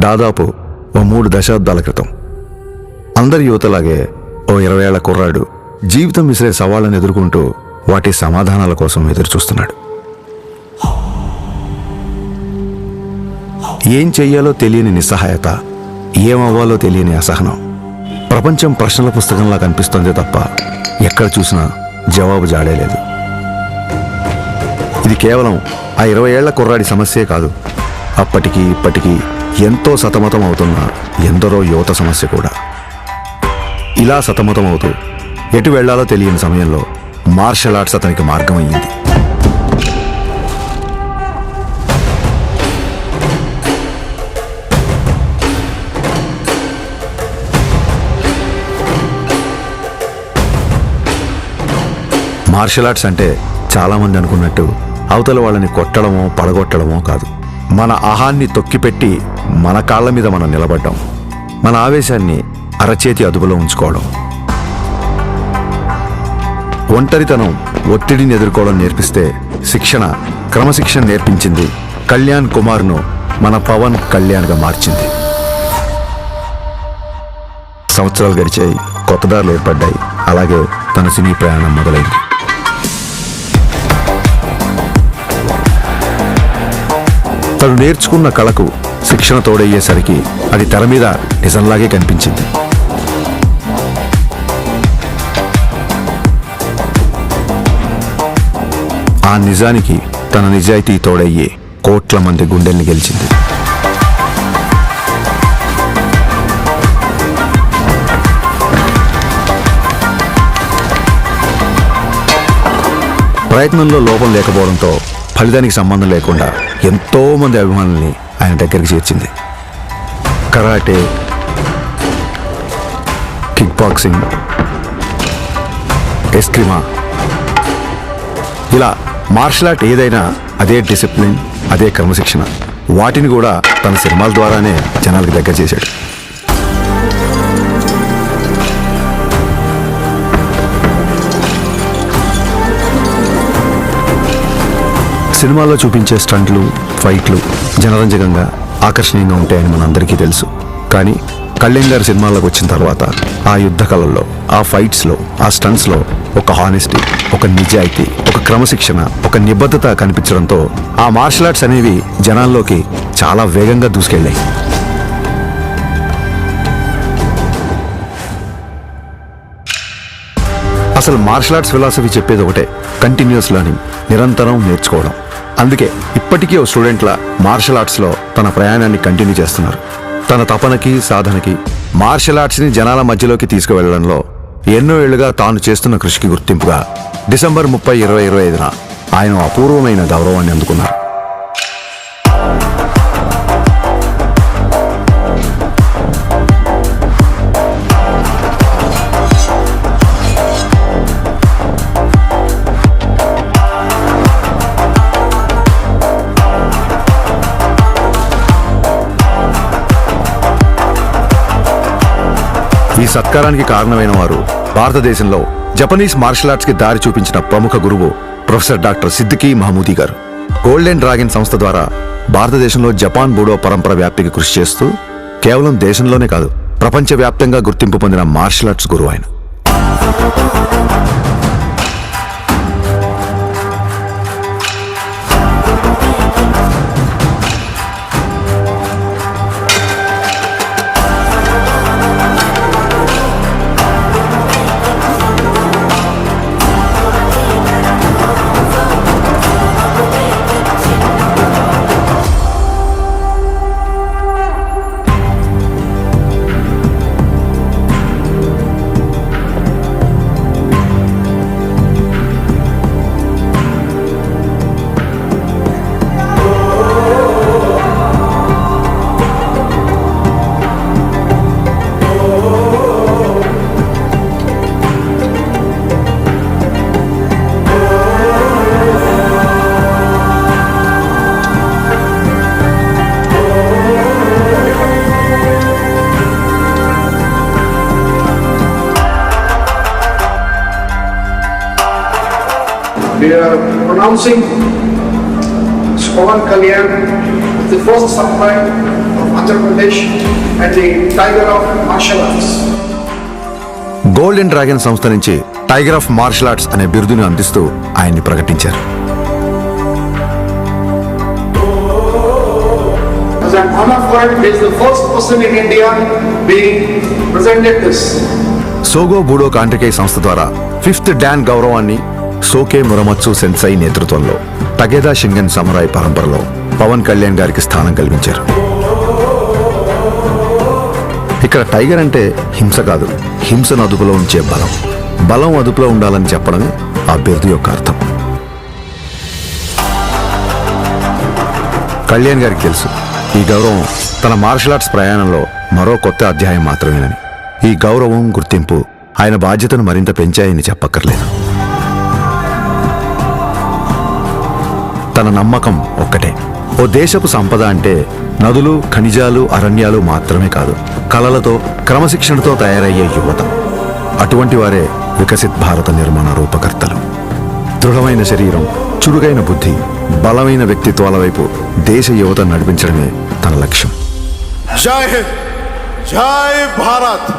దాదాపు ఓ 3 దశాబ్దాల క్రితం. అందరి యువతలాగే ఓ 20 ఏళ్ల కుర్రాడు జీవితం విసిరే సవాళ్ళను ఎదుర్కొంటూ వాటి సమాధానాల కోసం ఎదురుచూస్తున్నాడు. ఏం చెయ్యాలో తెలియని నిస్సహాయత, ఏమవ్వాలో తెలియని అసహనం. ప్రపంచం ప్రశ్నల పుస్తకంలా కనిపిస్తోంది తప్ప ఎక్కడ చూసినా జవాబు జాడేలేదు. ఇది కేవలం ఆ 20 ఏళ్ల కుర్రాడి సమస్యే కాదు, అప్పటికి ఇప్పటికీ ఎంతో సతమతం అవుతున్న ఎందరో యువత సమస్య కూడా. ఇలా సతమతం అవుతూ ఎటు వెళ్లాలో తెలియని సమయంలో మార్షల్ ఆర్ట్స్ అతనికి మార్గం అయ్యింది. మార్షల్ ఆర్ట్స్ అంటే చాలామంది అనుకున్నట్టు అవతల వాళ్ళని కొట్టడమో పడగొట్టడమో కాదు. మన అహాన్ని తొక్కిపెట్టి మన కాళ్ళ మీద మనం నిలబడ్డం, మన ఆవేశాన్ని అరచేతి అదుపులో ఉంచుకోవడం, ఒంటరితనం, ఒత్తిడిని ఎదుర్కోవడం నేర్పిస్తే శిక్షణ, క్రమశిక్షణ నేర్పించింది కళ్యాణ్ కుమార్ను మన పవన్ కళ్యాణ్గా మార్చింది. సంవత్సరాలు గడిచాయి, కొత్త దారులు ఏర్పడ్డాయి. అలాగే తన సినీ ప్రయాణం మొదలైంది. తను నేర్చుకున్న కళకు శిక్షణ తోడయ్యేసరికి అది తెర మీద నిజంలాగే కనిపించింది. ఆ నిజానికి తన నిజాయితీ తోడయ్యే కోట్ల మంది గుండెల్ని గెలిచింది. ప్రయత్నంలో లోపం లేకపోవడంతో ఫలితానికి సంబంధం లేకుండా ఎంతో మంది అభిమానుల్ని ఆయన దగ్గరికి చేర్చింది. కరాటే, కిక్ బాక్సింగ్, ఎస్క్రిమా, ఇలా మార్షల్ ఆర్ట్ ఏదైనా అదే డిసిప్లిన్, అదే క్రమశిక్షణ. వాటిని కూడా తన సినిమాల ద్వారానే జనాలకు దగ్గర చేశాడు. సినిమాల్లో చూపించే స్టంట్లు, ఫైట్లు జనరంజకంగా, ఆకర్షణీయంగా ఉంటాయని మనందరికీ తెలుసు. కానీ కళ్యాణ్ గారి సినిమాల్లోకి వచ్చిన తర్వాత ఆ యుద్ధ కళల్లో, ఆ ఫైట్స్లో, ఆ స్టంట్స్లో ఒక హానెస్టీ, ఒక నిజాయితీ, ఒక క్రమశిక్షణ, ఒక నిబద్ధత కనిపించడంతో ఆ మార్షల్ ఆర్ట్స్ అనేవి జనాల్లోకి చాలా వేగంగా దూసుకెళ్ళాయి. అసలు మార్షల్ ఆర్ట్స్ ఫిలాసఫీ చెప్పేది ఒకటే, కంటిన్యూస్ లెర్నింగ్, నిరంతరం నేర్చుకోవడం. అందుకే ఇప్పటికీ ఓ స్టూడెంట్లా మార్షల్ ఆర్ట్స్లో తన ప్రయాణాన్ని కంటిన్యూ చేస్తున్నారు. తన తపనకి, సాధనకి, మార్షల్ ఆర్ట్స్ని జనాల మధ్యలోకి తీసుకువెళ్లడంలో ఎన్నో ఏళ్లుగా తాను చేస్తున్న కృషికి గుర్తింపుగా డిసెంబర్ 30, 2025న ఆయన అపూర్వమైన గౌరవాన్ని అందుకున్నారు. ఈ సత్కారానికి కారణమైన వారు భారతదేశంలో జపనీస్ మార్షల్ ఆర్ట్స్ కి దారి చూపించిన ప్రముఖ గురువు ప్రొఫెసర్ డాక్టర్ సిద్దికీ మహమూదీ గారు. గోల్డెన్ డ్రాగన్ సంస్థ ద్వారా భారతదేశంలో జపాన్ బూడో పరంపర వ్యాప్తికి కృషి చేస్తూ కేవలం దేశంలోనే కాదు, ప్రపంచవ్యాప్తంగా గుర్తింపు పొందిన మార్షల్ ఆర్ట్స్ గురువు ఆయన. We are pronouncing Pawan Kalyan, the first samurai of Andhra Pradesh and the Tiger of Martial Arts. Golden dragon సంస్థ నుంచి టైగర్ ఆఫ్ మార్షల్ ఆర్ట్స్ అనే బిరుదును అందిస్తూ ఆయన్ని ప్రకటించారు. As an honor for it, he is the first person in India being presented this. సోగో బూడో కాంట్రికై సంస్థ ద్వారా 5th don గౌరవాన్ని సోకే మురమత్సు సెన్సై నేతృత్వంలో టగేదా షింగన్ సమురాయ్ పరంపరలో పవన్ కళ్యాణ్ గారికి స్థానం కల్పించారు. ఇక్కడ టైగర్ అంటే హింస కాదు, హింసను అదుపులో ఉంచే బలం. బలం అదుపులో ఉండాలని చెప్పడమే ఆ బిరుదు యొక్క అర్థం. కళ్యాణ్ గారికి తెలుసు ఈ గౌరవం తన మార్షల్ ఆర్ట్స్ ప్రయాణంలో మరో కొత్త అధ్యాయం మాత్రమేనని. ఈ గౌరవం, గుర్తింపు ఆయన బాధ్యతను మరింత పెంచాయని చెప్పక్కర్లేదు. తన నమ్మకం ఒక్కటే, ఓ దేశపు సంపద అంటే నదులు, ఖనిజాలు, అరణ్యాలు మాత్రమే కాదు, కళలతో, క్రమశిక్షణతో తయారయ్యే యువత. అటువంటి వారే వికసిత్ భారత నిర్మాణ రూపకర్తలు. దృఢమైన శరీరం, చురుగైన బుద్ధి, బలమైన వ్యక్తిత్వాల వైపు దేశ యువత నడిపించడమే తన లక్ష్యం. జై హింద్, జై భారత్.